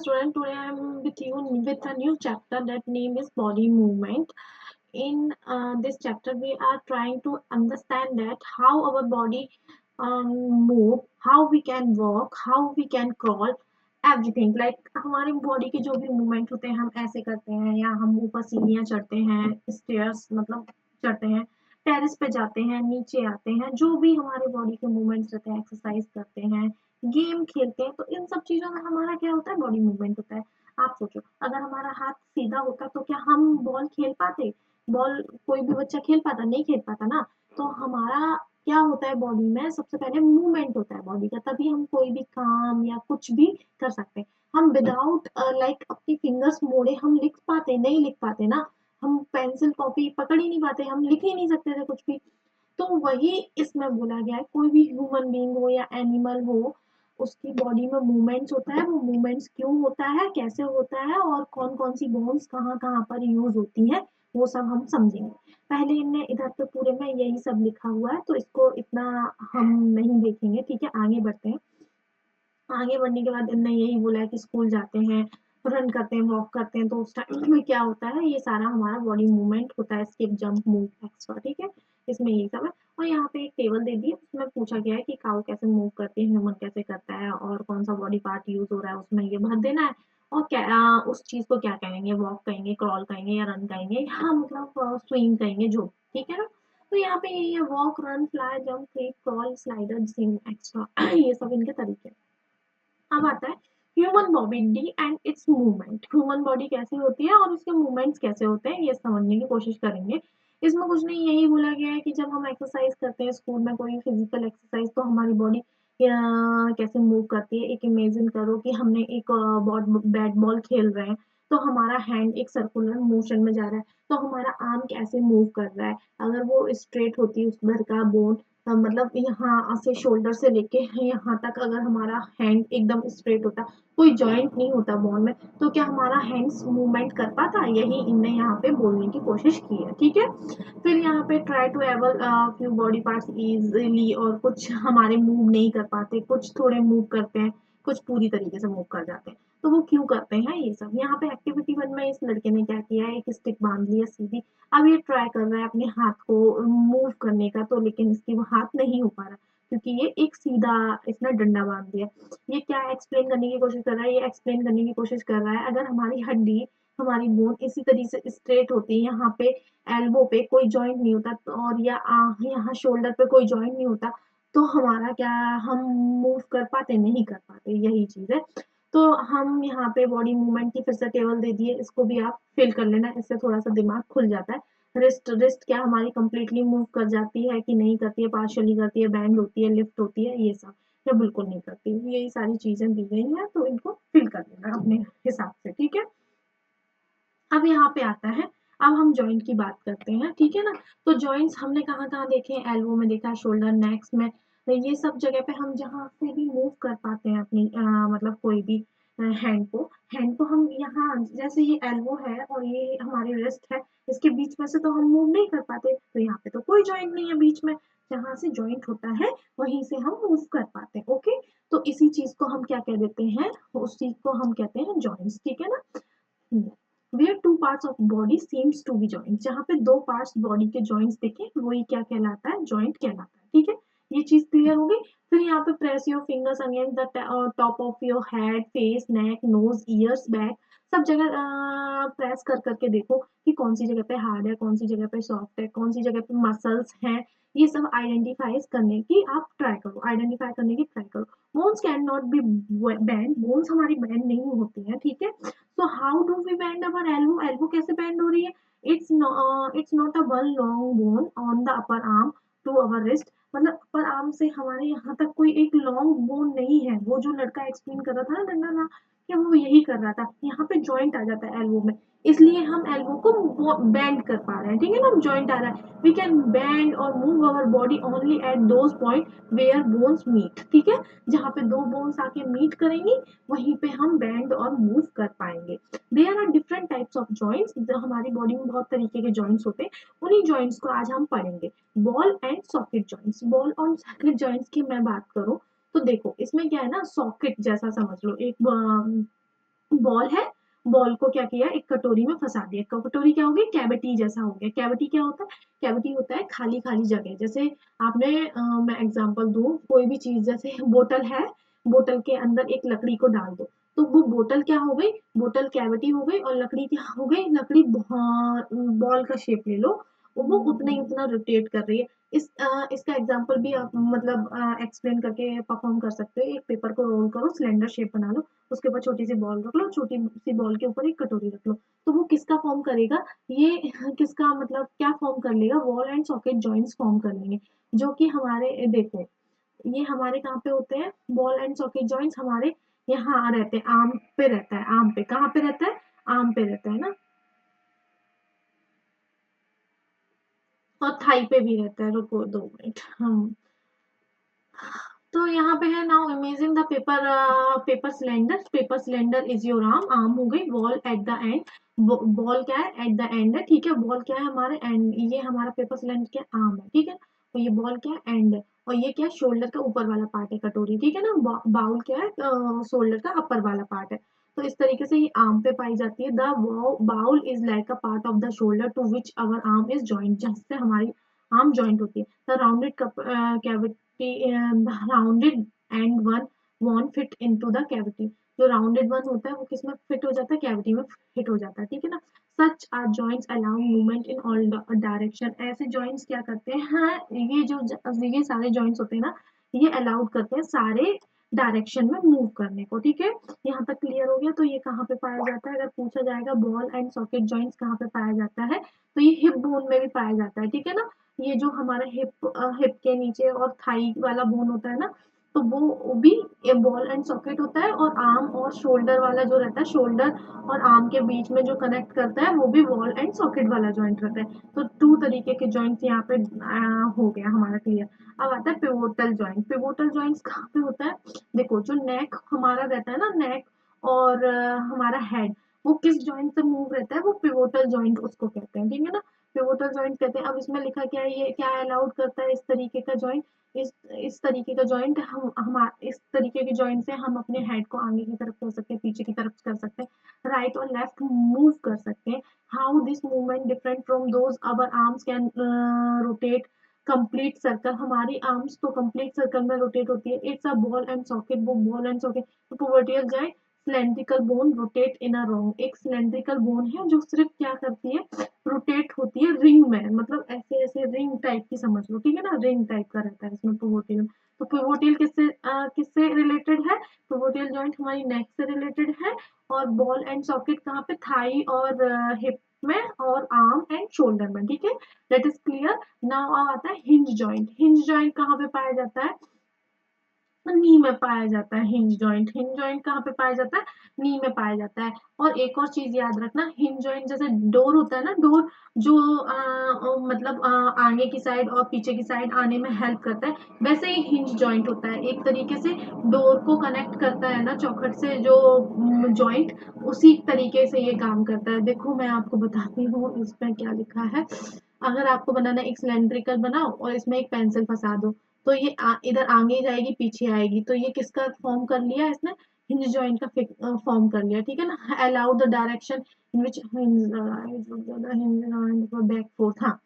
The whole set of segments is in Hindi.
student, today I am with you with a new chapter that name is body movement. In this chapter, we are trying to understand that how our body move, how we can walk, how we can crawl, everything. Like हमारे बॉडी के जो भी मूवमेंट होते हैं हम ऐसे करते हैं या हम ऊपर सीढ़ियाँ चढ़ते हैं, स्टेयर्स मतलब चढ़ते हैं, टेरेस पे जाते हैं, नीचे आते हैं, जो भी हमारे बॉडी के मूवमेंट्स रहते हैं, एक्सरसाइज करते हैं, गेम खेलते हैं, तो इन सब चीज़ों में हमारा क्या होता है, बॉडी मूवमेंट होता है। आप सोचो अगर हमारा हाथ सीधा होता तो क्या हम बॉल खेल पाते? बॉल कोई भी बच्चा खेल पाता? नहीं खेल पाता ना। तो हमारा क्या होता है बॉडी में, सबसे पहले मूवमेंट होता है बॉडी का, तभी हम कोई भी काम या कुछ भी कर सकते हैं। हम विदाउट लाइक अपनी फिंगर्स मोड़े हम लिख पाते? नहीं लिख पाते ना। हम पेंसिल कॉपी पकड़ ही नहीं पाते, हम लिख ही नहीं सकते थे कुछ भी। तो वही इसमें बोला गया है, कोई भी ह्यूमन बीइंग हो या एनिमल हो, उसकी बॉडी में मूवमेंट्स होता है। वो मूवमेंट्स क्यों होता है, कैसे होता है और कौन कौन सी बोन्स कहाँ कहाँ पर यूज होती है, वो सब हम समझेंगे। पहले इनने इधर पे पूरे में यही सब लिखा हुआ है, तो इसको इतना हम नहीं देखेंगे, ठीक है। आगे बढ़ते हैं। आगे बढ़ने के बाद इनने यही बोला है कि स्कूल जाते हैं, रन करते हैं, वॉक करते हैं, तो उस टाइम में क्या होता है, ये सारा हमारा बॉडी मूवमेंट होता है, स्किप जंप मूव एक्स्ट्रा, ठीक है। इसमें यही सब है। और यहाँ पे एक टेबल दे दी है, उसमें पूछा गया है कि काउ कैसे मूव करती है, ह्यूमन कैसे करता है और कौन सा बॉडी पार्ट यूज हो रहा है, उसमें ये भर देना है। और क्या उस चीज को क्या कहेंगे, वॉक कहेंगे, क्रॉल कहेंगे या रन कहेंगे, या मतलब स्विंग कहेंगे, जो, ठीक है ना। तो यहाँ पे यही है, walk, run, fly, jump, click, crawl, slider, gym extra ये सब इनके तरीके हैं। अब आता है human body and it's movement. Human body कैसी होती है और उसके मूवमेंट्स कैसे होते हैं, ये समझने की कोशिश करेंगे। इसमें कुछ नहीं, यही बोला गया है कि जब हम एक्सरसाइज करते हैं स्कूल में, कोई फिजिकल एक्सरसाइज, तो हमारी बॉडी कैसे मूव करती है। एक इमेजिन करो कि हमने एक बैट बॉल खेल रहे हैं, तो हमारा हैंड एक सर्कुलर मोशन में जा रहा है, तो हमारा आर्म कैसे मूव कर रहा है। अगर वो स्ट्रेट होती है उस घर का बोन, मतलब यहाँ से शोल्डर से लेके यहाँ तक अगर हमारा हैंड एकदम स्ट्रेट होता, कोई जॉइंट नहीं होता बोन में, तो क्या हमारा हैंड्स मूवमेंट कर पाता? यही इनने यहाँ पे बोलने की कोशिश की है, ठीक है। फिर यहाँ पे ट्राई टू एवल फ्यू बॉडी पार्ट्स इजीली, और कुछ हमारे मूव नहीं कर पाते, कुछ थोड़े मूव करते हैं, कुछ पूरी तरीके से मूव कर जाते हैं। तो वो क्यों करते हैं ये सब। यहाँ पे एक्टिविटी 1 में इस लड़के ने क्या किया है, एक स्टिक बांध लिया सीधी। अब ये ट्राई कर रहा है अपने हाथ को मूव करने का, तो लेकिन इसकी वो हाथ नहीं हो पा रहा, क्योंकि ये एक सीधा इसने डंडा बांध दिया। ये क्या एक्सप्लेन करने की कोशिश कर रहा है, ये एक्सप्लेन करने की कोशिश कर रहा है, अगर हमारी हड्डी, हमारी बोन इसी तरीके से स्ट्रेट होती है, यहाँ पे एल्बो पे कोई जॉइंट नहीं होता, और या यहाँ शोल्डर पे कोई जॉइंट नहीं होता, तो हमारा क्या, हम मूव कर पाते? नहीं कर पाते, यही चीज है। तो हम यहाँ पे बॉडी मूवमेंट की फिर से टेबल दे दिए, इसको भी आप फिल कर लेना, इससे थोड़ा सा दिमाग खुल जाता है। रिस्ट रिस्ट क्या हमारी कंप्लीटली मूव कर जाती है कि नहीं करती है, पार्शियली करती है, बैंड होती है, लिफ्ट होती है, ये सब, या बिल्कुल नहीं करती। यही सारी चीजें दी गई हैं, तो इनको फिल कर देना अपने हिसाब से, ठीक है। अब यहाँ पे आता है, अब हम जॉइंट की बात करते हैं, ठीक है ना। तो जॉइंट्स हमने कहाँ कहाँ देखे हैं, एल्बो में देखा, शोल्डर, नेक्स में, तो ये सब जगह पे हम जहाँ से भी मूव कर पाते हैं अपनी मतलब कोई भी हैंड को हम यहाँ, जैसे ये एल्बो है और ये हमारी रिस्ट है, इसके बीच में से तो हम मूव नहीं कर पाते, तो यहाँ पे तो कोई जॉइंट नहीं है बीच में। जहाँ से जॉइंट होता है वहीं से हम मूव कर पाते हैं, ओके। तो इसी चीज को हम क्या कह देते हैं, उस चीज को हम कहते हैं जॉइंट्स, ठीक है ना। Where two parts of body seems to be joint, जहाँ पे दो पार्ट्स बॉडी के जॉइंट्स दिखे, वही क्या कहलाता है, जॉइंट कहलाता है, ठीक है। ये चीज क्लियर हो गई। फिर यहाँ पे press your fingers against the top of your head, face, neck, nose, ears, back, सब जगह प्रेस कर करके देखो कि कौन सी जगह पे हार्ड है, कौन सी जगह पे सॉफ्ट है, कौन सी जगह पे मसल्स हैं। ये सब आइडेंटिफाइज करने की आप ट्राई करो, आइडेंटिफाई करने की ट्राई करो। Bones can not be band, bones हमारी बैंड नहीं होती है, ठीक है। So how do we bend our elbow? Elbow कैसे bend हो रही है? It's not a one long bone on the upper arm to our wrist. मतलब अपर आर्म से हमारे यहाँ तक कोई एक लॉन्ग बोन नहीं है। वो जो लड़का एक्सप्लेन कर रहा था ना डंडा ना, कि वो यही कर रहा था, यहाँ पे जॉइंट आ जाता है एल्बो में, इसलिए हम एल्बो को बेंड कर पा रहे हैं, ठीक है ना। जॉइंट आ रहा है, वी कैन बेंड और move our body only at those point where bones meet, ठीक है। जहाँ पे दो बोन्स आके मीट करेंगी, वहीं पे हम बैंड और मूव कर पाएंगे। There are different types of joints, हमारी बॉडी में बहुत तरीके के जॉइंट्स होते हैं, उन्हीं जॉइंट्स को आज हम पढ़ेंगे। Ball and socket joints, ball और सॉकेट जॉइंट्स की मैं बात करूं, तो देखो इसमें क्या है ना, सॉकेट जैसा समझ लो, एक बॉल है, बॉल को क्या किया, एक कटोरी में फंसा दिया। कटोरी क्या हो गई, कैविटी जैसा हो गया। कैविटी क्या होता है, कैविटी होता है खाली खाली जगह। जैसे आपने मैं एग्जांपल दूं, कोई भी चीज, जैसे बोतल है, बोतल के अंदर एक लकड़ी को डाल दो, तो वो बोतल क्या हो गई, बोतल कैविटी हो गई, और लकड़ी क्या हो गई, लकड़ी बॉल का शेप ले लो, वो उतना ही उतना रोटेट कर रही है। इसका एग्जांपल भी आप मतलब एक्सप्लेन करके परफॉर्म कर सकते हो। एक पेपर को रोल करो, सिलेंडर शेप बना लो, उसके ऊपर छोटी सी बॉल रख लो, छोटी सी बॉल के ऊपर एक कटोरी रख लो, तो वो किसका फॉर्म करेगा, ये किसका मतलब क्या फॉर्म कर लेगा, wall and socket joints form कर लेंगे। जो कि हमारे देखो, ये हमारे कहाँ पे होते हैं, बॉल एंड सॉकेट जॉइंट्स हमारे यहाँ रहते हैं, आर्म पे रहता है। आर्म पे कहाँ पे रहता है, आर्म पे रहता है ना, और थाई पे भी रहता है। रुको 2 मिनट हम, तो यहाँ पे है, now imagine the paper, paper cylinder is your arm, arm हो गई, ball at the end, ball क्या है, एट द एंड है, ठीक है, बॉल क्या है हमारे एंड, ये हमारा पेपर सिलेंडर क्या आर्म है, ठीक है, तो ये बॉल क्या है, एंड है, और ये क्या है, शोल्डर का ऊपर वाला पार्ट है, कटोरी, ठीक है ना, बाउल क्या है, शोल्डर का अपर वाला पार्ट है। तो इस तरीके से ये आर्म पे पाई जाती है। The bowl is like a part of the shoulder to which our arm is joint, जिससे हमारी आर्म जॉइंट होती है। The rounded cavity, the rounded end one won't fit into the cavity, जो राउंडेड वन होता है वो किस में फिट हो जाता है, कैविटी में फिट हो जाता है, ठीक है ना। Such are joints allow movement in all direction, ऐसे जॉइंट्स क्या करते हैं, हाँ, ये सारे जॉइंट्स होते हैं ना, ये अलाउड करते हैं सारे डायरेक्शन में मूव करने को, ठीक है। यहाँ तक क्लियर हो गया। तो ये कहाँ पे पाया जाता है, अगर पूछा जाएगा बॉल एंड सॉकेट जॉइंट्स कहाँ पे पाया जाता है, तो ये हिप बोन में भी पाया जाता है, ठीक है ना। ये जो हमारा हिप के नीचे और थाई वाला बोन होता है ना, तो वो भी एक बॉल एंड सॉकेट होता है, और आर्म और शोल्डर वाला जो रहता है, शोल्डर और आर्म के बीच में जो कनेक्ट करता है, वो भी बॉल एंड सॉकेट वाला जॉइंट रहता है। तो 2 तरीके के जॉइंट्स यहाँ पे हो गया हमारा क्लियर। अब आता है पिवोटल जॉइंट। पिवोटल जॉइंट्स कहाँ पे होता है, देखो जो नेक हमारा रहता है ना, नेक और हमारा हेड, वो किस जॉइंट से मूव रहता है, वो पिवोटल जॉइंट उसको कहते हैं, ठीक है ना, पिवोटल जॉइंट कहते हैं। अब इसमें लिखा क्या है, ये क्या अलाउड करता है, इस तरीके का जॉइंट, इस तरीके का जॉइंट, हम इस तरीके के जॉइंट से हम अपने हेड को आगे की तरफ कर सकते हैं, पीछे की तरफ कर सकते हैं, राइट और लेफ्ट मूव कर सकते हैं। How this movement different from those our arms can rotate complete circle, हमारी आर्म्स तो कंप्लीट सर्कल में रोटेट होती है। It's a ball and socket, वो बॉल एंड सॉकेट, तो पोवर्टियल जाए, सिलेंड्रिकल बोन रोटेट इन अ रोंग, एक सिलेंड्रिकल बोन है जो सिर्फ क्या करती है, रोटेट होती है रिंग में, मतलब ऐसे ऐसे रिंग टाइप की समझ लो, ठीक है ना, रिंग टाइप का रहता है इसमें पिवोटियल। तो पिवोटियल किससे रिलेटेड है, पिवोटियल जॉइंट हमारी नेक से रिलेटेड है, और बॉल एंड सॉकेट कहाँ पे, थाई और हिप में, और आर्म एंड शोल्डर में, ठीक है, दैट इज क्लियर। नाउ आता है हिंज जॉइंट। हिंज जॉइंट कहाँ पे पाया जाता है, नी में पाया जाता है हिंज जॉइंट। हिंज जॉइंट कहाँ पे पाया जाता है, नी में पाया जाता है। और एक और चीज याद रखना, हिंज जॉइंट जैसे डोर होता है ना, डोर जो मतलब आगे की साइड और पीछे की साइड आने में हेल्प करता है, वैसे ही हिंज जॉइंट होता है, एक तरीके से डोर को कनेक्ट करता है ना चौखट से, जो जॉइंट, उसी तरीके से ये काम करता है। देखो मैं आपको बताती हूँ इसमें क्या लिखा है। अगर आपको बनाना है, एक सिलेंड्रिकल बनाओ और इसमें एक पेंसिल फंसा दो, तो ये इधर आगे जाएगी पीछे आएगी, तो ये किसका फॉर्म कर लिया इसने, हिंज जॉइंट का फॉर्म कर लिया, ठीक है ना। Allow the direction in which back forth, हाँ,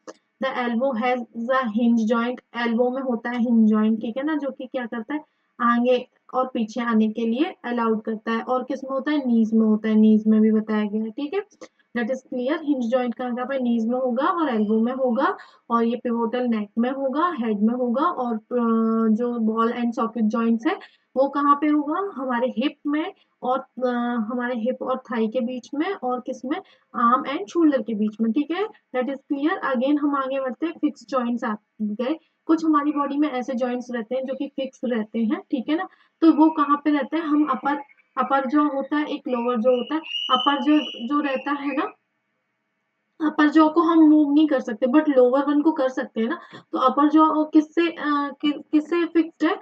the elbow has the hinge joint, elbow में होता है हिंज जॉइंट, ठीक है ना, जो कि क्या करता है, आगे और पीछे आने के लिए अलाउड करता है। और किस में होता है, नीज में होता है, नीज में भी बताया गया है, ठीक है। That is clear. Hinge joint कहाँ पे, नीज में होगा और एल्बो में होगा, और ये पिवोटल नेक में होगा, हेड में होगा, और जो बॉल एंड सॉकेट जॉइंट्स है वो कहाँ पे होगा, हमारे हिप में, और हमारे हिप और थाई के बीच में, और किसमें, आर्म एंड शोल्डर के बीच में, ठीक है। That is clear. अगेन हम आगे बढ़ते हैं, फिक्स जॉइंट्स आ गए। कुछ हमारी बॉडी में ऐसे जॉइंट्स रहते हैं जो कि फिक्स रहते हैं, ठीक है ना, तो वो कहाँ पे रहते हैं, हम अपर, अपर जो होता है, एक लोअर जो होता है, अपर जो रहता है ना, अपर जॉ को हम मूव नहीं कर सकते, बट लोअर वन को कर सकते हैं ना। तो अपर जॉ किससे फिक्स्ड है,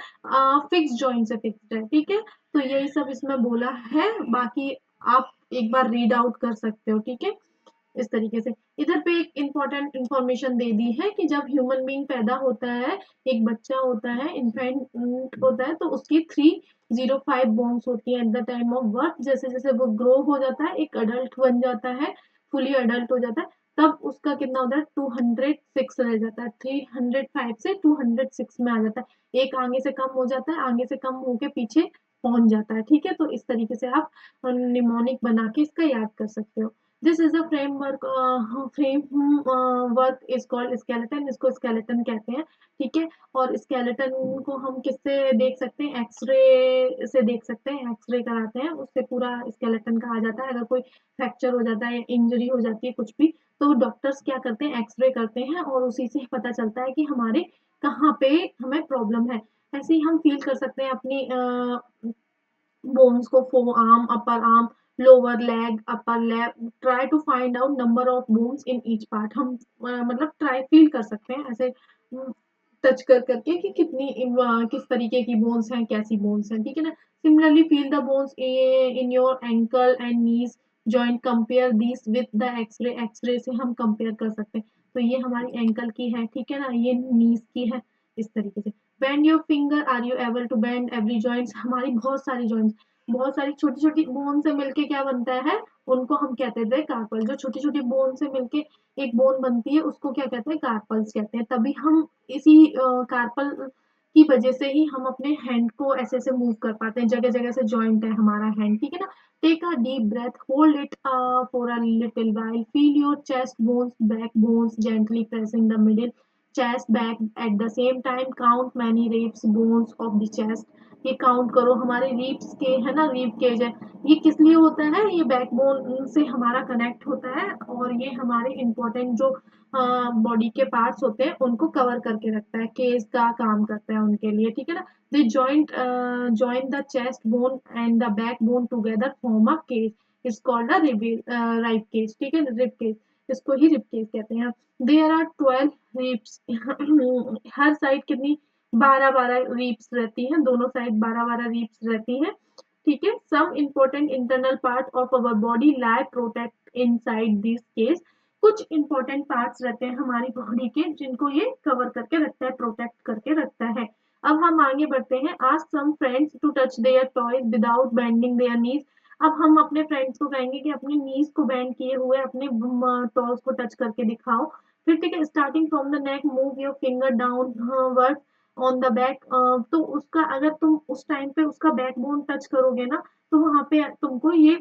फिक्स जॉइंट से फिक्स्ड है, ठीक है। तो यही सब इसमें बोला है, बाकी आप एक बार रीड आउट कर सकते हो, ठीक है। इस तरीके से। इधर पे एक इम्पोर्टेंट इंफॉर्मेशन दे दी है कि जब ह्यूमन बीइंग पैदा होता है, एक बच्चा होता है, इन्फेंट होता है, तो उसकी 305 बोन्स होती है at the time of birth. जैसे जैसे वो ग्रो हो जाता है, एक अडल्ट बन जाता है, फुली अडल्ट हो जाता है, तब उसका कितना होता है, 206 रह जाता है। 305 से 206 में आ जाता है, एक आगे से कम हो जाता है, आगे से कम होके पीछे पहुंच जाता है। ठीक है, तो इस तरीके से आप निमोनिक बना के इसका याद कर सकते हो। This is a frame work is called skeleton, इसको स्केलेटन कहते हैं। ठीक है, और स्केलेटन को हम किससे देख सकते हैं, एक्सरे से देख सकते हैं, एक्सरे कराते हैं उससे पूरा स्केलेटन कहा जाता है। अगर कोई फ्रैक्चर हो जाता है या इंजरी हो जाती है कुछ भी, तो डॉक्टर्स क्या करते हैं, एक्सरे करते हैं और उसी से पता चलता है कि हमारे कहाँ पे हमें प्रॉब्लम है। ऐसे ही हम फील कर सकते हैं अपनी बोन्स को, forearm, upper arm, lower leg, upper leg. Try to find out number of bones in each part. हम मतलब ट्राई फील कर सकते हैं ऐसे टच कर करके कि कितनी किस तरीके की बोन्स हैं, कैसी बोन्स हैं। ठीक है ना। Similarly feel the bones in your ankle and knees joint, compare this with the X-ray. X-ray से हम कंपेयर कर सकते हैं। तो ये हमारी एंकल की है, ठीक है ना, ये नीज की है, इस तरीके से। Bend your finger, are you able to bend every joints. हमारी बहुत सारी जॉइंट्स, बहुत सारी छोटी छोटी बोन से मिलके क्या बनता है, उनको हम कहते थे कार्पल। जो छोटी छोटी बोन से मिलके एक बोन बनती है, उसको क्या कहते हैं, कार्पल्स कहते हैं। तभी हम इसी कार्पल की वजह से ही हम अपने हैंड को ऐसे ऐसे मूव कर पाते हैं, जगह जगह से जॉइंट है हमारा हैंड। ठीक है ना। Take a deep breath, hold it for a little while, feel your chest bones, back bones, gently pressing the middle chest back at the same time, count many ribs bones of the chest। ये काउंट करो, हमारे रिब्स के है ना, रिब केज है, ये किस लिए होता है, ये बैकबोन से हमारा कनेक्ट होता है और ये हमारे इंपॉर्टेंट जो बॉडी के पार्ट्स होते हैं उनको कवर करके रखता है, केज का काम करता है उनके लिए। ठीक है ना। They joint the chest bone and the back bone together form a cage, it's called a rib cage. ठीक है, रिब केज, इसको ही रिब केज कहते हैं। देयर आर 12 रिब्स हर साइड कितनी, 12 12 रिब्स रहती हैं, दोनों साइड 12 12 रिब्स रहती हैं। ठीक है। Some important internal part of our body lie protect inside this case. कुछ इंपॉर्टेंट पार्ट्स रहते हैं हमारी बॉडी के जिनको ये कवर करके रखता है, प्रोटेक्ट करके रखता है। अब हम आगे बढ़ते हैं। Ask some friends to touch their toys without bending their knees. अब हम अपने फ्रेंड्स को कहेंगे कि अपनी नीज को बेंड किए हुए अपने टॉयज को टच करके दिखाओ। फिर ठीक है, starting from the neck move your finger downward on the back. तो उसका अगर तुम उस टाइम पे उसका बैकबोन टच करोगे ना, तो वहां पे तुमको ये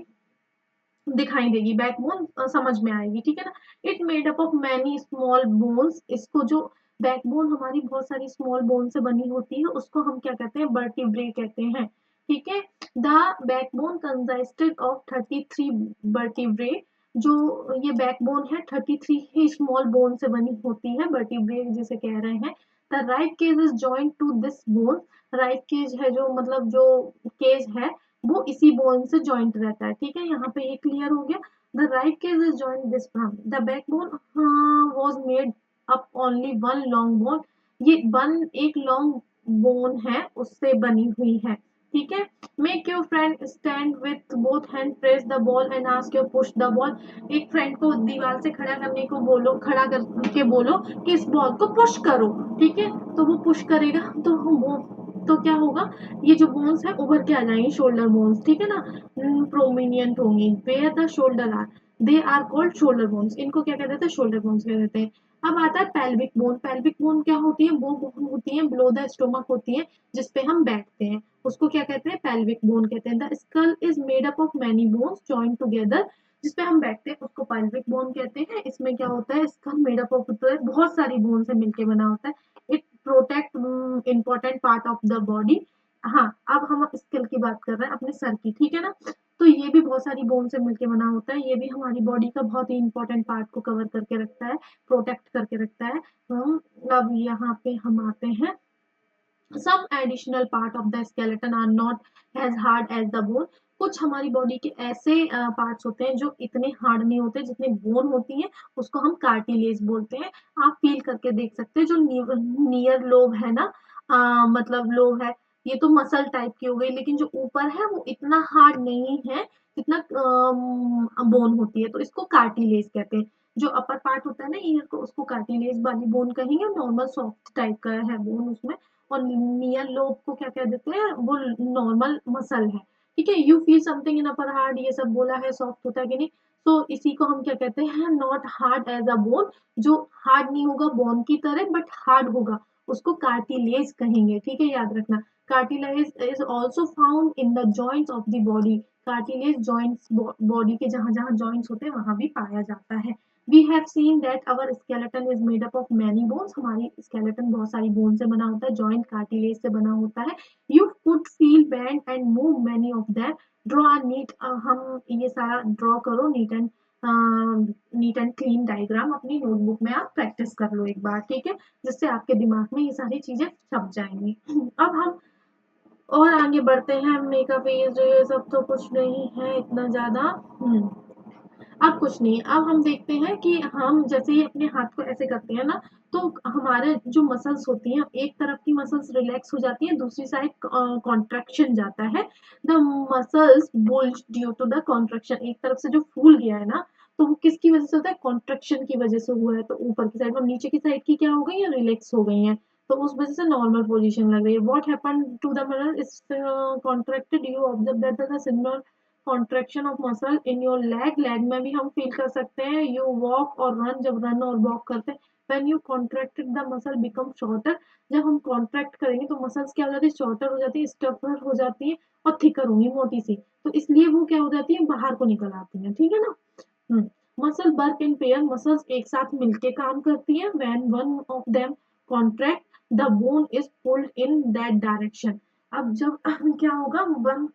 दिखाई देगी, बैकबोन समझ में आएगी। ठीक है ना। It made up of many small bones. इसको जो बैकबोन हमारी बहुत सारी स्मॉल बोन से बनी होती है, उसको हम क्या कहते हैं, वर्टिब्रे कहते हैं। ठीक है। The backbone consisted of 33 vertebrae. जो ये बैकबोन है 33 ही स्मॉल बोन से बनी होती है, वर्टिब्रे जिसे कह रहे हैं। The right cage is joint to this bone. Right cage है जो, मतलब जो केज है वो इसी बोन से जॉइंट रहता है। ठीक है, यहाँ पे ये क्लियर हो गया। The right cage is joint this from the backbone was made up only one long bone. ये वन एक लॉन्ग बोन है उससे बनी हुई है। ठीक है। Make your friend stand with both hand, press the ball and ask your push the ball. एक फ्रेंड को दीवार से खड़ा करने को बोलो, खड़ा करके बोलो कि इस बॉल को पुश करो। ठीक है, तो वो पुश करेगा, तो वो तो क्या होगा, ये जो बोन्स है उभर के आ जाएंगे, शोल्डर बोन्स। ठीक है ना, प्रोमिनियंट होंगी। Where the shoulder are, they are called shoulder bones. इनको क्या कहते हैं, शोल्डर बोन्स कह देते हैं। अब आता है पेल्विक बोन। पेल्विक बोन क्या होती है, वो बोन होती है बिलो द स्टोमक होती है, जिसपे हम बैठते हैं, उसको क्या कहते हैं, पेल्विक बोन कहते हैं। The skull is made up of many bones joint together. जिसपे हम बैठते हैं उसको पेल्विक बोन कहते हैं। इसमें क्या होता है, स्कल मेड अप ऑफ बहुत सारी बोन से मिलके बना होता है। It protect important part of the body. हाँ, अब हम स्किल की बात कर रहे हैं अपने सर की। ठीक है ना। तो ये भी बहुत सारी बोन से मिलके बना होता है, ये भी हमारी बॉडी का बहुत ही इंपॉर्टेंट पार्ट को कवर करके रखता है, प्रोटेक्ट करके रखता है। हम अब यहाँ पे हम आते हैं, some additional part of the skeleton are not as hard as the bone. कुछ हमारी बॉडी के ऐसे पार्ट्स होते हैं जो इतने हार्ड नहीं होते जितने बोन होती हैं, उसको हम कार्टिलेज बोलते हैं। आप फील करके देख सकते हैं, जो नियर लोब है ना, मतलब लोब है, ये तो मसल टाइप की हो गई, लेकिन जो ऊपर है वो इतना हार्ड नहीं है जितना बोन होती है, तो इसको कार्टिलेज कहते हैं। जो अपर पार्ट होता है ना ईयर को, उसको कार्टिलेज वाली बोन कहेंगे, नॉर्मल सॉफ्ट टाइप का है बोन उसमें। और नियर लोब को क्या कह देते हैं, वो नॉर्मल मसल है। ठीक है, you feel something in upper heart, ये सब बोला है, सॉफ्ट होता है कि नहीं। तो इसी को हम क्या कहते हैं, not hard as a bone, जो हार्ड नहीं होगा बोन की तरह बट हार्ड होगा, उसको कार्टिलेज कहेंगे। ठीक है, याद रखना। Cartilage is also found in the joints of the body. Cartilage joints, body के जहां जहां जॉइंट्स होते हैं वहां भी पाया जाता है। We have seen that our skeleton is made up of many bones. हमारी स्केलेटन बहुत सारी बोन से बना होता है, जॉइंट कार्टिलेज से बना होता है। You could feel band and move many of them. Draw NEET, हम ये सारा ड्रॉ करो, नीट एंड क्लीन डायग्राम अपनी नोटबुक में आप प्रैक्टिस कर लो एक बार। ठीक है, जिससे आपके दिमाग में ये सारी चीजें छप जाएंगी। अब हम और आगे बढ़ते हैं। मेकअप ये सब तो कुछ नहीं है इतना ज्यादा। अब कुछ नहीं, अब हम देखते हैं कि हम जैसे ही अपने हाथ को ऐसे करते हैं ना, तो हमारे जो मसल्स होती हैं, एक तरफ की मसल्स रिलैक्स हो जाती है, दूसरी साइड कॉन्ट्रैक्शन जाता है। The muscles bulge due to the contraction. एक तरफ से जो फूल गया है ना, तो वो किसकी वजह से होता है, कॉन्ट्रैक्शन की वजह से हुआ है। तो ऊपर की साइड और नीचे की साइड की क्या हो गई है, रिलैक्स हो गई है, तो उस वजह से नॉर्मल पोजीशन लग रही है। What happen to the mirror is contracted, you observe that the signal contraction of muscle in your leg. Leg में भी हम फील कर सकते हैं। यू वॉक और रन, जब रन और वॉक करते हैं। When you contracted the muscle become shorter. जब हम कॉन्ट्रैक्ट करेंगे तो मसल्स क्या हो जाती है, शॉर्टर हो जाती है, स्टफर हो जाती है और थिकर होंगी, मोटी सी, तो इसलिए वो क्या हो जाती है, बाहर को निकल आती है। ठीक है ना। Muscle work in pair, muscles एक साथ मिलके काम करती हैं। When one of them contract, the bone is pulled in that direction. अब जब क्या होगा, वन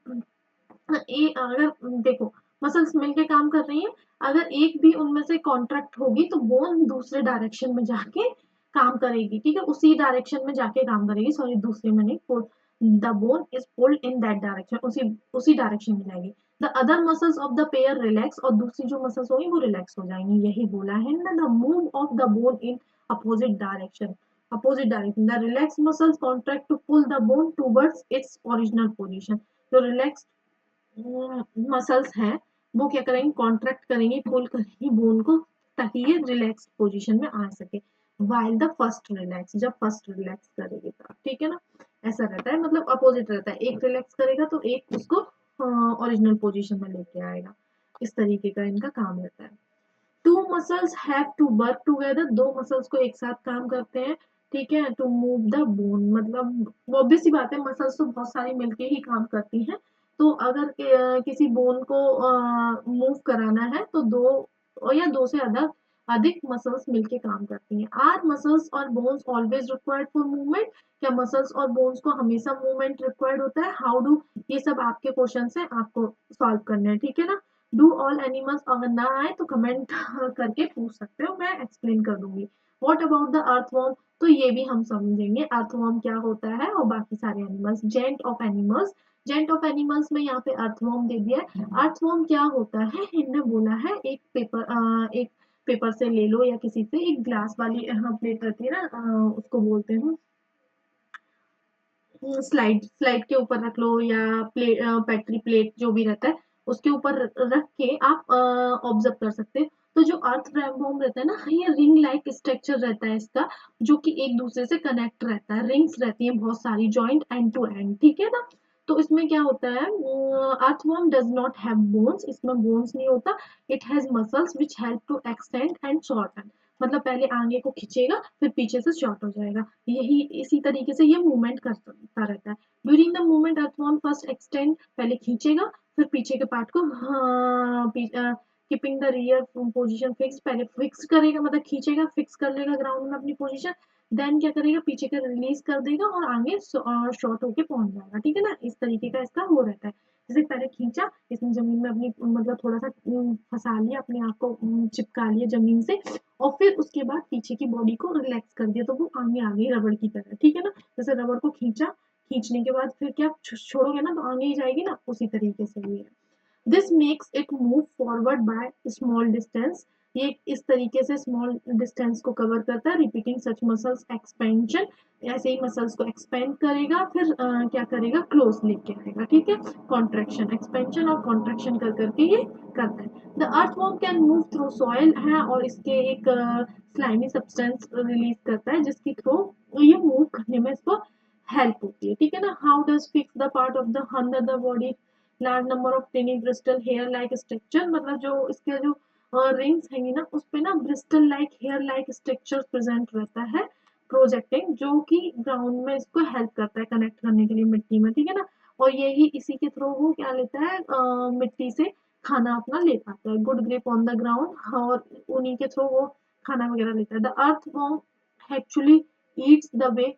अगर देखो, मसल्स मिलके काम कर रही हैं, अगर एक भी उनमें से कॉन्ट्रैक्ट होगी तो बोन दूसरे डायरेक्शन में जाके काम करेगी। ठीक है, उसी डायरेक्शन में जाके काम करेगी, सॉरी दूसरे में नहीं, the bone is pulled in that direction, उसी उसी डायरेक्शन में जाएगी। The other muscles of the pair relax, और दूसरी जो मसल्स होंगी वो रिलैक्स हो जाएंगी, यही बोला है ना। The move of the bone in opposite direction, opposite direction, the relax muscles contract to pull the bone towards its original position. जो रिलैक्स मसल्स हैं वो क्या करेंगी, कॉन्ट्रैक्ट करेंगी, पुल करेंगी बोन को, ताकि ये रिलैक्स पोजीशन में आ सके। वाइल द फर्स्ट रिलैक्स, जब फर्स्ट रिलैक्स करेगी तो, ठीक है ना, ऐसा रहता है, मतलब अपोजिट रहता है, एक रिलैक्स करेगा तो एक उसको ओरिजिनल पोजीशन में लेके आएगा। इस तरीके का इनका काम रहता है। Two muscles have to work together, दो मसल्स को एक साथ काम करते हैं। ठीक है, टू मूव द बोन, मतलब ऑब्वियस सी बात है, मसल्स तो बहुत सारी मिलके ही काम करती हैं। तो अगर किसी बोन को मूव कराना है तो दो और या दो से अधिक अधिक मसल्स मिलके काम करती हैं। आर मसल्स और bones always required for movement, क्या मसल्स और बोन्स को हमेशा मूवमेंट रिक्वायर्ड होता है। हाउ डू, ये सब आपके क्वेश्चन है, आपको सॉल्व करने हैं। ठीक है ना। डू ऑल एनिमल्स, अगर ना आए तो कमेंट करके पूछ सकते हो, मैं एक्सप्लेन कर दूंगी। व्हाट अबाउट द अर्थवर्म, तो ये भी हम समझेंगे अर्थवर्म क्या होता है, और बाकी सारे एनिमल्स। जेंट ऑफ एनिमल्स, जेंट ऑफ एनिमल्स में यहाँ पे अर्थवर्म दे दिया है। अर्थवर्म क्या होता है, इनने बोला है, एक पेपर से ले लो या किसी से, एक ग्लास वाली प्लेट रहती है ना, उसको बोलते हैं स्लाइड, स्लाइड के ऊपर रख लो, या प्लेट, पेट्री प्लेट जो भी रहता है उसके ऊपर रख के आप ऑब्जर्व कर सकते हैं। तो जो अर्थ बोम रहता है ना, ये रिंग लाइक स्ट्रक्चर रहता है इसका, जो कि एक दूसरे से कनेक्ट रहता है, रिंग्स रहती हैं बहुत सारी, जॉइंट एंड टू एंड। ठीक है ना। तो इसमें क्या होता है, earthworm does not have bones, इसमें बोन्स नहीं होता। It has muscles which help to extend and shorten, मतलब पहले आगे को खींचेगा फिर पीछे से शॉर्ट हो जाएगा, यही इसी तरीके से ये मूवमेंट करता रहता है। During the movement earthworm first extend, पहले खींचेगा फिर पीछे के पार्ट को, keeping the rear position fix, पहले फिक्स करेगा, मतलब खींचेगा, फिक्स कर लेगा ग्राउंड में अपनी पोजीशन, देन क्या करेगा, पीछे का रिलीज कर देगा और आगे शॉर्ट होके पहुंच जाएगा। ठीक है ना, इस तरीके का इसका हो रहता है। जैसे पहले खींचा, इसने जमीन में अपनी मतलब थोड़ा सा फंसा लिया अपने आप को, चिपका लिया जमीन से, और फिर उसके बाद पीछे की बॉडी को रिलैक्स कर दिया, तो वो आगे आ गई रबड़ की तरह। ठीक है ना, जैसे रबड़ को खींचा, खींचने के बाद फिर क्या छोड़ोगे ना तो आगे ही जाएगी ना, उसी तरीके से ये है। This makes it move forward by small distance, ये इस तरीके से स्मॉल डिस्टेंस को कवर करता है। रिपीटिंग सच मसल्स एक्सपेंशन, ऐसे ही मसल्स को एक्सपेंड करेगा, फिर क्या करेगा, क्लोज लेके आएगा, ठीक है। कॉन्ट्रेक्शन, एक्सपेंशन और कॉन्ट्रेक्शन कर करके ये करता है। The earthworm can move through soil है, और इसके एक स्लाइमी सब्सटेंस रिलीज करता है जिसकी थ्रू ये मूव करने में इसको हेल्प होती है, ठीक है ना। How does fix the part of the under the body large number of tiny bristle hair like structure, मतलब जो इसके जो रिंग्स हैंगी ना उस पे ना bristle like hair like structure present रहता है, प्रोजेक्टिंग, जो कि ग्राउंड में इसको हेल्प करता है कनेक्ट करने के लिए मिट्टी में, ठीक है ना। और यही इसी के थ्रू वो क्या लेता है, मिट्टी से खाना अपना ले पाता है। Good grip on the ground, और उन्हीं के थ्रू वो खाना वगैरह लेता है। The earthworm actually eats the way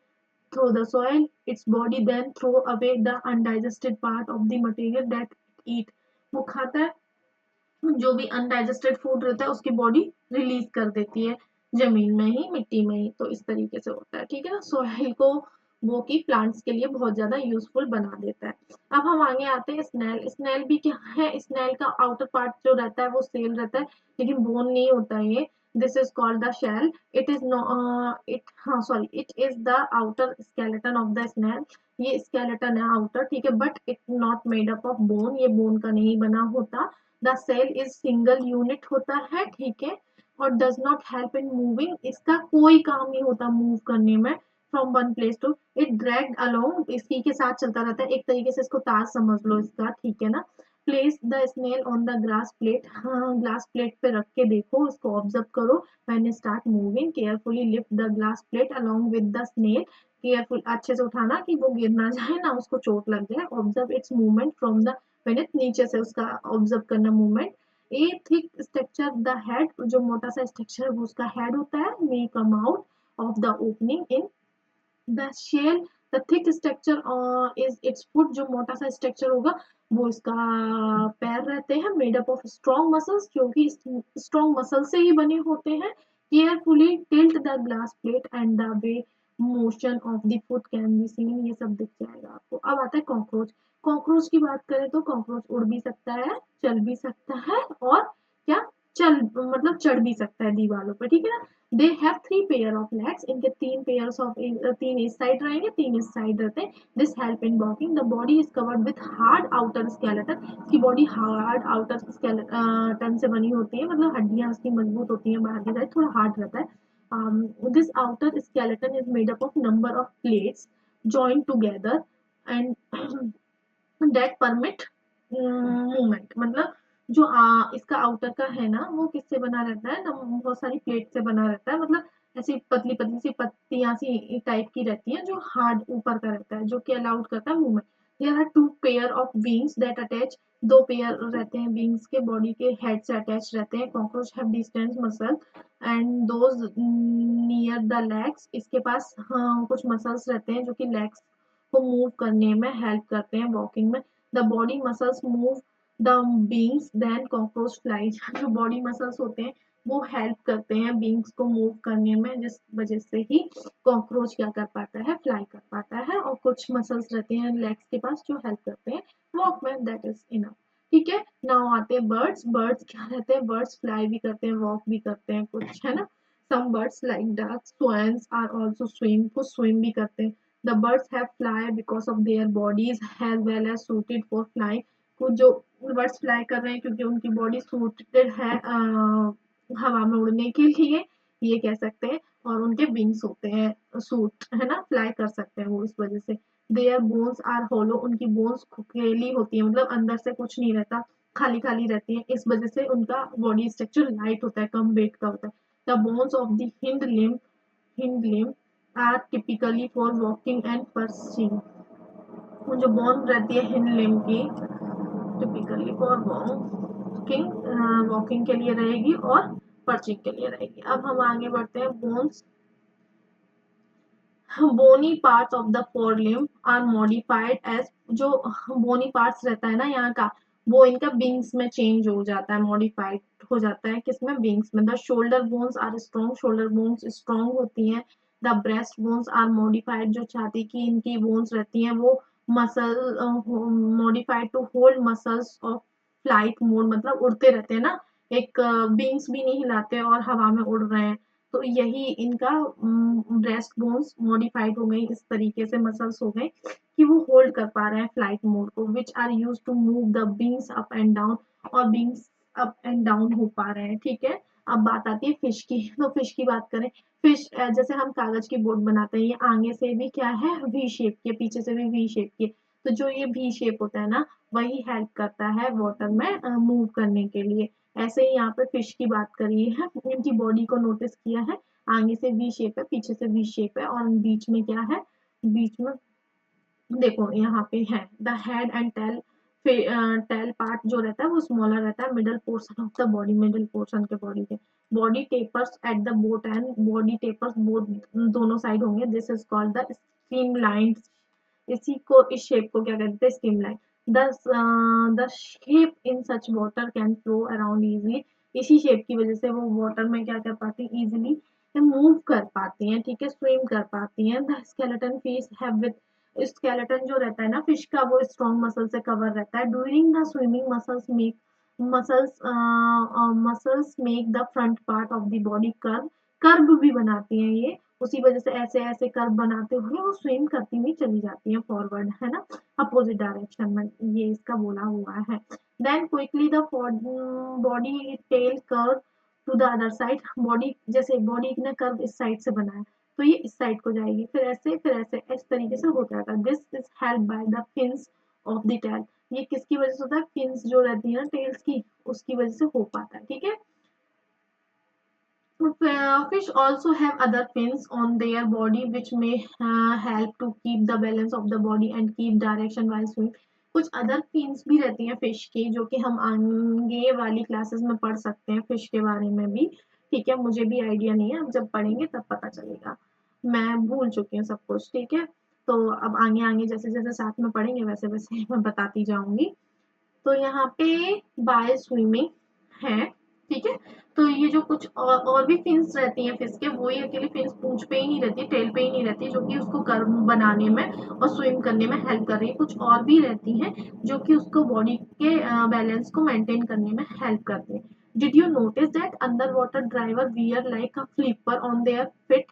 through the soil. Its body then throw away the undigested part of the material that it eat. वो खाता है, जो भी अनडाइजेस्टेड फूड रहता है उसकी बॉडी रिलीज कर देती है जमीन में ही, मिट्टी में ही। तो इस तरीके से होता है, ठीक है ना। सोइल को वो की प्लांट्स के लिए बहुत ज्यादा यूजफुल बना देता है। अब हम आगे आते हैं स्नेल। स्नेल भी क्या है, स्नेल का आउटर पार्ट जो रहता है वो सेल रहता है, लेकिन बोन नहीं होता है ये। This is called the shell. It is no it हाँ sorry it is the outer skeleton of the snail. ये स्केलेटन है आउटर, ठीक है, but it not made up of bone, ये बोन का नहीं बना होता। The shell is single unit होता है, ठीक है, और does not help in moving, इसका कोई काम नहीं होता मूव करने में from one place to. It dragged along, इसी के साथ चलता रहता है, एक तरीके से इसको तार समझ लो इसका, ठीक है ना। Place the snail on the glass plate, हाँ ग्लास प्लेट पे रख के देखो, इसको ऑब्जर्व करो। When start moving carefully lift the glass plate along with the snail, careful अच्छे से उठाना कि वो गिर ना जाए ना उसको चोट लग जाए। Observe it's movement from the मैंने नीचे से उसका ऑब्जर्व करना movement. A thick structure the head, जो मोटा सा स्ट्रक्चर है वो उसका हेड होता है, may come out of the opening in the shell. The thick structure is its foot, जो मोटा सा स्ट्रक्चर होगा वो इसका पैर रहते हैं, made up of strong muscles, क्योंकि स्ट्रॉन्ग मसल से ही बने होते हैं। Carefully tilt the glass plate and the way motion of the foot can be seen, ये सब दिख जाएगा आपको। अब आता है कॉकरोच। कॉकरोच की बात करें तो कॉकरोच उड़ भी सकता है, चल भी सकता है, और क्या चल मतलब चढ़ भी सकता है दीवारों पर, ठीक है ना। They have three pair of legs, इनके तीन पेयर्स ऑफ, तीन इस साइड रहेंगे तीन इस साइड रहते हैं। This help in walking. The body is covered with hard outer skeleton, इसकी बॉडी हार्ड आउटर स्केलेटन से बनी होती है, मतलब हड्डियां उसकी मजबूत होती हैं, बाहर की साइड थोड़ा हार्ड रहता है। This outer skeleton is made up of number of plates joined together and that permit movement, मतलब जो इसका आउटर का है ना वो किससे बना रहता है ना, बहुत सारी प्लेट से बना रहता है, मतलब ऐसी पतली पतली सी पत्तियां सी टाइप की रहती हैं, जो हार्ड ऊपर का रहता है, जो कि अलाउड करता है movement. There are two pair of wings that attach, दो पेयर रहते हैं विंग्स के, बॉडी के हेड से अटैच रहते हैं। Cockroach have distance muscle and those near the legs, इसके पास हाँ कुछ मसल्स रहते हैं जो कि लेग्स को मूव करने में हेल्प करते हैं, वॉकिंग में। The body muscles move the wings then cockroach flies, जो बॉडी मसल्स होते हैं वो हेल्प करते हैं बींग्स को मूव करने में, जिस वजह से ही कॉकरोच क्या कर पाता है, फ्लाई कर पाता है। और कुछ मसल्स रहते हैं लेग्स के पास जो हेल्प करते हैं वॉक में, दैट इज इनफ, ठीक है। नाउ आते हैं बर्ड्स। बर्ड्स क्या रहते हैं, बर्ड्स फ्लाई भी करते हैं, वॉक भी करते हैं कुछ, है ना। Some birds like ducks swans are also swim, कुछ स्विम भी करते हैं। The birds have fly because of their bodies as well as suited for flying. कुछ जो बर्ड्स फ्लाई कर रहे हैं क्योंकि उनकी बॉडी सूटेड है हवा में उड़ने के लिए, ये कह सकते हैं, और उनके विंग्स होते हैं सूट, है ना, फ्लाई कर सकते हैं वो इस वजह से। देयर बोन्स आर होलो, उनकी बोन्स खुकेली होती है, मतलब अंदर से कुछ नहीं रहता, खाली खाली रहती है, इस वजह से उनका बॉडी स्ट्रक्चर लाइट होता है, कम वेट का होता है। The bones of the hind limb are typically for walking and perching, वो जो बोन रहती है हिंड लिम्ब की टिपिकली फॉर वॉकिंग, वॉकिंग के लिए रहेगी और पर्चिंग के लिए रहेगी। अब हम आगे बढ़ते हैं। Bones, bony parts of the fore limb are modified as, जो बोनी पार्ट्स रहता है ना यहाँ का, वो इनका विंग्स में चेंज हो जाता है, मॉडिफाइड हो जाता है, किसमें, विंग्स में। The shoulder bones are strong, shoulder bones strong होती हैं। The breast bones are modified, जो छाती की इनकी बोन्स रहती हैं वो muscle modified to hold muscles of flight mode, मतलब उड़ते रहते हैं ना, एक विंग्स भी नहीं हिलाते और हवा में उड़ रहे हैं। तो यही इनका ब्रेस्ट बोन्स मॉडिफाइड हो गई, इस तरीके से मसल्स हो गए कि वो होल्ड कर पा रहे हैं फ्लाइट मोड को, which are use to move the wings up and down, और विंग्स अप एंड डाउन हो पा रहे हैं। ठीक है, अब बात आती है फिश की। तो फिश की बात करें, फिश जैसे हम कागज की बोट बनाते हैं, ये आगे से भी क्या है, वी शेप की, पीछे से भी वी शेप की। तो जो ये वी शेप होता है ना, वही हेल्प करता है वाटर में मूव करने के लिए। ऐसे ही यहाँ पे फिश की बात करी है, इनकी बॉडी को नोटिस किया है, आगे से वी शेप है, पीछे से वी शेप है, और बीच में क्या है, बीच में देखो यहाँ पे है the head and tail. Tail part जो रहता है वो स्मॉलर रहता है, middle portion of the body, middle portion के बॉडी के, body tapers at the both end body tapers both, दोनों साइड होंगे। This is called the streamline. इसी को, इस शेप को क्या कहते हैं, streamline. The shape in such water can flow around easily. इसी शेप की वजह से वो वाटर में क्या कर पाती है, इजिली मूव कर पाती हैं। ठीक है, स्विम कर पाती हैं। The skeleton fish have with, skeleton जो रहता है ना फिश का, वो स्ट्रॉन्ग मसल से कवर रहता है। During the swimming muscles make the front part of the body curve, curve भी बनाती हैं ये, उसी वजह से ऐसे ऐसे कर्व बनाते हुए वो स्विम करती हुई चली जाती है फॉरवर्ड, है ना, अपोजिट डायरेक्शन में, ये इसका बोला हुआ है। Then quickly the body tail curve to the other side, body जैसे बॉडी ने कर्व इस साइड से बनाया, तो ये इस साइड को जाएगी, फिर ऐसे इस तरीके से हो जाएगा। This is help by the fins of the tail. ये किसकी वजह से होता है, फिन्स जो रहती है ना टेल्स की, उसकी वजह से हो पाता है। ठीक है, fish also have other fins on their body which may help to keep the balance of the body and keep direction while swimming. कुछ अदर फिन्स भी रहती हैं फिश की, जो कि हम आगे वाली क्लासेस में पढ़ सकते हैं फिश के बारे में भी। ठीक है, मुझे भी आइडिया नहीं है, अब जब पढ़ेंगे तब पता चलेगा, मैं भूल चुकी हूँ सब कुछ। ठीक है, तो अब आगे आगे जैसे जैसे साथ में पढ़ेंगे वैसे वैसे मैं बताती जाऊंगी। तो यहाँ पे बाय स्विमिंग है। ठीक है, तो ये जो कुछ और भी फिन्स रहती हैं फिश के, वो ही अकेली फिन्स पूंछ पे ही नहीं रहती, टेल पे ही नहीं रहती, जो कि उसको कर्व बनाने में और स्विम करने में हेल्प कर रही है। कुछ और भी रहती हैं जो कि उसको बॉडी के बैलेंस को मेंटेन करने में हेल्प करती है। Did you notice that under water driver wear like a flipper on their feet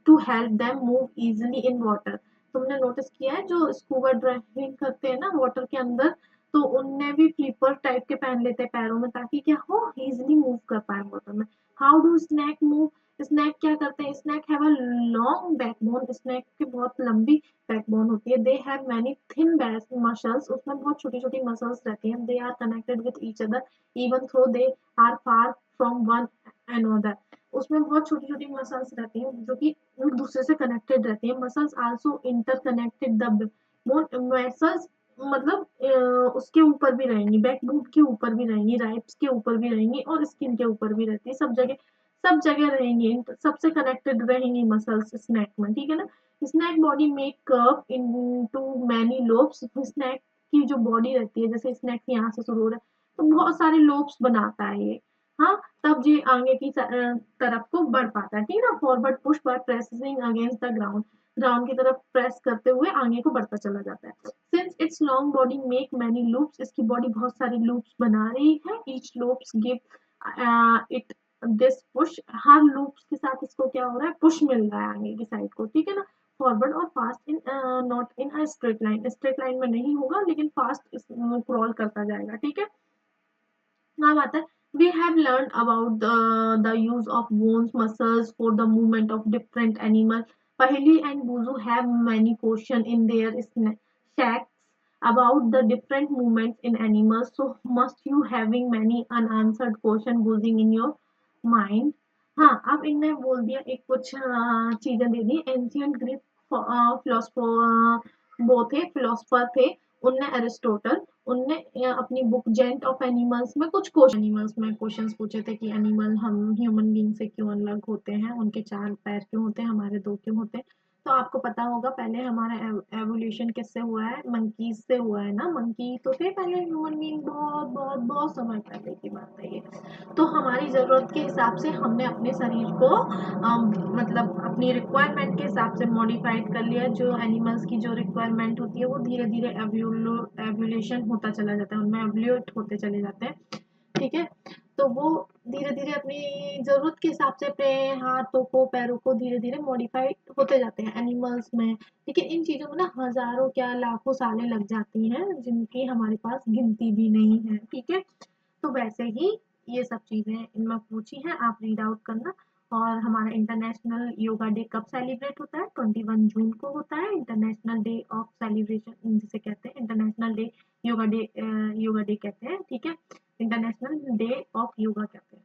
to help them move easily in water? तुमने नोटिस किया है जो स्कूबा ड्राइविंग करते हैं ना वाटर के अंदर, तो उनने भी फ्लिपर टाइप के पहन लेते हैं पैरों में, ताकि क्या हो, इजिली मूव कर पाए वाटर में। How do snake move? Snake क्या करते हैं, snake have a long backbone, snake की बहुत लंबी बैकबोन होती है। They have many thin muscles, उसमें बहुत छोटी छोटी मसल्स रहती हैं। They are connected with each other even through they are far from one another. उसमें बहुत छोटी छोटी मसल्स रहती हैं जो कि एक दूसरे से कनेक्टेड रहती हैं। Muscles also interconnected the bone, muscles मतलब उसके ऊपर भी रहेंगी, बैकबोन के ऊपर भी रहेंगी, राइब्स के ऊपर भी रहेंगी, और स्किन के ऊपर भी रहती है, सब जगह रहेंगी, सबसे कनेक्टेड रहेंगी मसल्स स्नैक में। ठीक है ना, snake body make curve into many loops. Snake की जो बॉडी रहती है, जैसे स्नैक यहाँ से शुरू हो रहा है तो बहुत सारे लोब्स बनाता है ये। हाँ, तब ये आगे की तरफ को बढ़ पाता है। ठीक है ना, forward push by pressing against the ground, ground की तरफ प्रेस करते हुए आगे को बढ़ता चला जाता है। Since it's long body make many loops, इसकी बॉडी बहुत सारी लूप्स बना रही है। Each loops give it this push, her loops के साथ इसको क्या हो रहा है, पुश मिल रहा है आगे की साइड को। ठीक है ना, फॉरवर्ड और fast in, not in a straight line में नहीं होगा, लेकिन फास्ट क्रॉल करता जाएगा। ठीक है, नाम आता है, we have learned about the use of bones muscles for the movement of different animals. Paheli and Buzu have many questions in their shacks about the different movements in animals. So must you having many unanswered question buzzing in your mind? हाँ, अब इनने बोल दिया एक कुछ चीजें दे दी। एंशियंट ग्रीक फिलोसफर वो थे, फिलोसफर थे, उनने अरिस्टोटल, उनने अपनी बुक जेंट ऑफ एनिमल्स में कुछ क्वेश्चन, एनिमल्स में क्वेश्चंस पूछे थे कि एनिमल हम ह्यूमन बीइंग से क्यों अलग होते हैं, उनके 4 पैर क्यों होते हैं, हमारे 2 क्यों होते हैं। तो आपको पता होगा पहले हमारा एवोल्यूशन किससे हुआ है, मंकीज से हुआ है ना, मंकी तो थे पहले ह्यूमन बीइंग, बहुत बहुत बहुत समय पहले की बात है ये। तो हमारी ज़रूरत के हिसाब से हमने अपने शरीर को मतलब अपनी रिक्वायरमेंट के हिसाब से मॉडिफाइड कर लिया। जो एनिमल्स की जो रिक्वायरमेंट होती है वो धीरे धीरे एवोल्यूशन होता चला जाता है, उनमें एवोल्यूट होते चले जाते हैं। ठीक है, तो वो धीरे धीरे अपनी जरूरत के हिसाब से अपने हाथों को पैरों को धीरे धीरे मॉडिफाई होते जाते हैं एनिमल्स में। लेकिन इन चीजों में ना हजारों क्या लाखों सालें लग जाती हैं जिनकी हमारे पास गिनती भी नहीं है, ठीक है। तो वैसे ही ये सब चीजें इनमें पूछी हैं, आप रीड आउट करना। और हमारा इंटरनेशनल योगा डे कब सेलिब्रेट होता है? 21 जून को होता है, इंटरनेशनल डे ऑफ सेलिब्रेशन जिसे कहते हैं, international day yoga day, yoga day कहते हैं, ठीक है। इंटरनेशनल डे ऑफ योगा कहते हैं,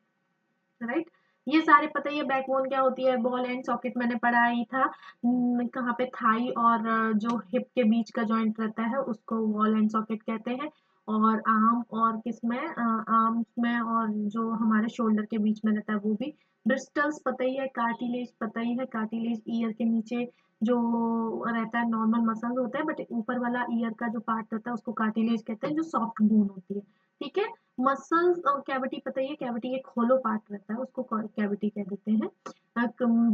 राइट। ये सारे पता ही है। बैकबोन क्या होती है? बॉल एंड सॉकेट मैंने पढ़ा ही था। कहाँ पे थाई और जो हिप के बीच का जॉइंट रहता है उसको बॉल एंड सॉकेट कहते हैं। और आर्म और किसमें, आर्म्स में और जो हमारे शोल्डर के बीच में रहता है वो भी ब्रिस्टल्स पता ही है। कार्टिलेज पता ही है, कार्टिलेज ईयर के नीचे जो रहता है, नॉर्मल मसल्स होता है बट ऊपर वाला ईयर का जो पार्ट रहता है उसको कार्टिलेज कहते हैं, जो सॉफ्ट बोन होती है, ठीक है। मसल्स और कैविटी पता ही है, कैविटी एक होलो पार्ट रहता है उसको कैविटी कह देते हैं।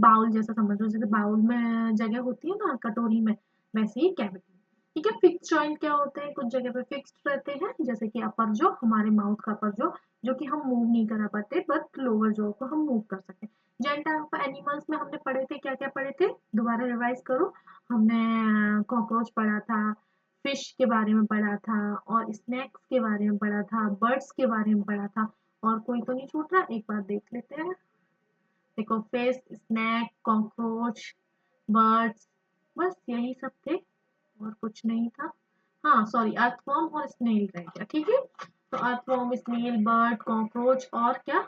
बाउल जैसा समझ लो, जैसे बाउल में जगह होती है ना कटोरी में, वैसे ही कैविटी, ठीक है। फिक्स जॉइंट क्या होते हैं? कुछ जगह पे फिक्स्ड रहते हैं, जैसे कि अपर जो, हमारे माउथ का अपर जो कि हम मूव नहीं करा पाते बट लोअर जो को हम मूव कर सकते हैं। जेंट ऑफ एनिमल्स में हमने पढ़े थे, क्या क्या पढ़े थे? दोबारा रिवाइज करो। हमने कॉकरोच पढ़ा था, फिश के बारे में पढ़ा था, और स्नैक्स के बारे में पढ़ा था, बर्ड्स के बारे में पढ़ा था। और कोई तो नहीं छूट रहा? एक बार देख लेते हैं। देखो, फिश, स्नैक, कॉकरोच, बर्ड्स, बस यही सब थे और कुछ नहीं था। हाँ सॉरी, अर्थवॉर्म और स्नेल रह गया, ठीक है। तो अर्थवॉर्म, स्नेल, बर्ड, कॉकरोच और क्या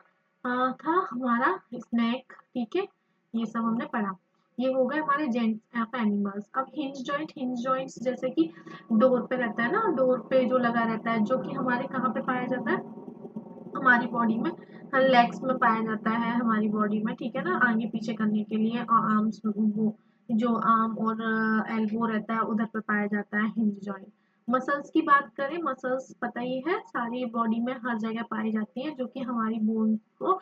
था हमारा? स्नैक, ठीक है। ये सब हमने पढ़ा। ये हो गए हमारे जेंट ऑफ एनिमल्स। अब हिंज जॉइंट, हिंज जॉइंट्स जैसे कि डोर पे रहता है ना, डोर पे जो लगा रहता है, जो कि हमारे कहाँ पे पाया जाता है? हमारी बॉडी में, लेग्स में पाया जाता है हमारी बॉडी में, ठीक है ना, आगे पीछे करने के लिए। और आर्म्स में वो जो आर्म और एल्बो रहता है उधर पे पाया जाता है हिंज जॉइंट। मसल्स की बात करें, मसल्स पता ही है सारी बॉडी में हर जगह पाई जाती है, जो कि हमारी बोन को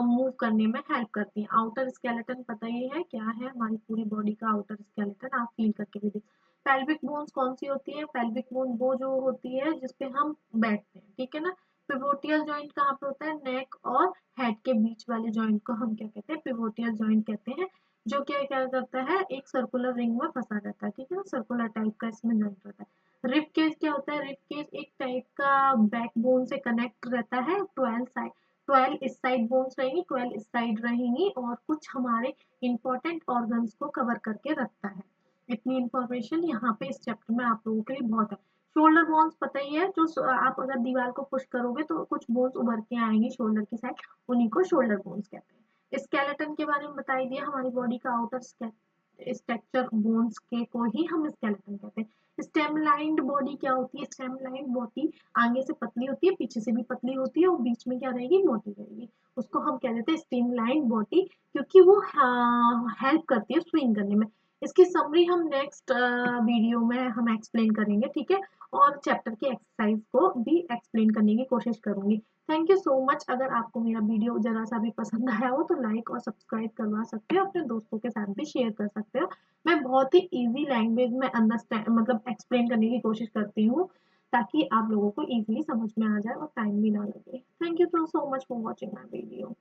मूव करने में हेल्प करती है। आउटर स्केलेटन पता ही है क्या है? हमारी पूरी बॉडी का आउटर स्केलेटन आप फील करके भी देख। पेल्विक बोन्स कौन सी होती है? पेल्विक बोन वो जो होती है जिसपे हम बैठते हैं, ठीक है ना। पिवोटियल जॉइंट कहाँ पे होता है? नेक और हेड के बीच वाले जॉइंट को हम क्या कहते हैं? पिवोटियल जॉइंट कहते हैं। जो क्या क्या करता है? एक सर्कुलर रिंग में फंसा रहता है, ठीक है ना, सर्कुलर टाइप का इसमें जॉइंट रहता है। रिब केज क्या होता है? रिब केज एक टाइप का बैकबोन से कनेक्ट रहता है। 12 इस साइड बोन्स रहेंगी, 12 इस साइड रहेंगी, और कुछ हमारे इंपॉर्टेंट ऑर्गन्स को कवर करके रखता है। इतनी इंफॉर्मेशन यहाँ पे इस चैप्टर में आप लोगों के लिए बहुत है। शोल्डर बोन्स पता ही है, जो आप अगर दीवार को पुश करोगे तो कुछ बोन्स उभर के आएंगी शोल्डर की साइड, उन्हीं को शोल्डर बोन्स कहते हैं। स्केलेटन के बारे में बता ही दिया, हमारी बॉडी का आउटर स्ट्रक्चर बोन्स के को ही हम स्केलेटन कहते हैं। स्टेम लाइन्ड बॉडी क्या होती है? स्टेम लाइन्ड बॉडी आगे से पतली होती है, पीछे से भी पतली होती है, और बीच में क्या रहेगी? मोटी रहेगी। उसको हम कह देते हैं स्टेम लाइन्ड बॉडी, क्योंकि वो हेल्प करती है स्विंग करने में। इसकी समरी हम नेक्स्ट वीडियो में हम एक्सप्लेन करेंगे, ठीक है। और चैप्टर की एक्सरसाइज को भी एक्सप्लेन करने की कोशिश करूंगी। Thank you so much. अगर आपको मेरा वीडियो जरा सा भी पसंद आया हो तो लाइक और सब्सक्राइब करवा सकते हो, अपने दोस्तों के साथ भी शेयर कर सकते हो। मैं बहुत ही इजी लैंग्वेज में अंडरस्टैंड मतलब एक्सप्लेन करने की कोशिश करती हूँ, ताकि आप लोगों को इजीली समझ में आ जाए और टाइम भी ना लगे। Thank you so much for watching my video.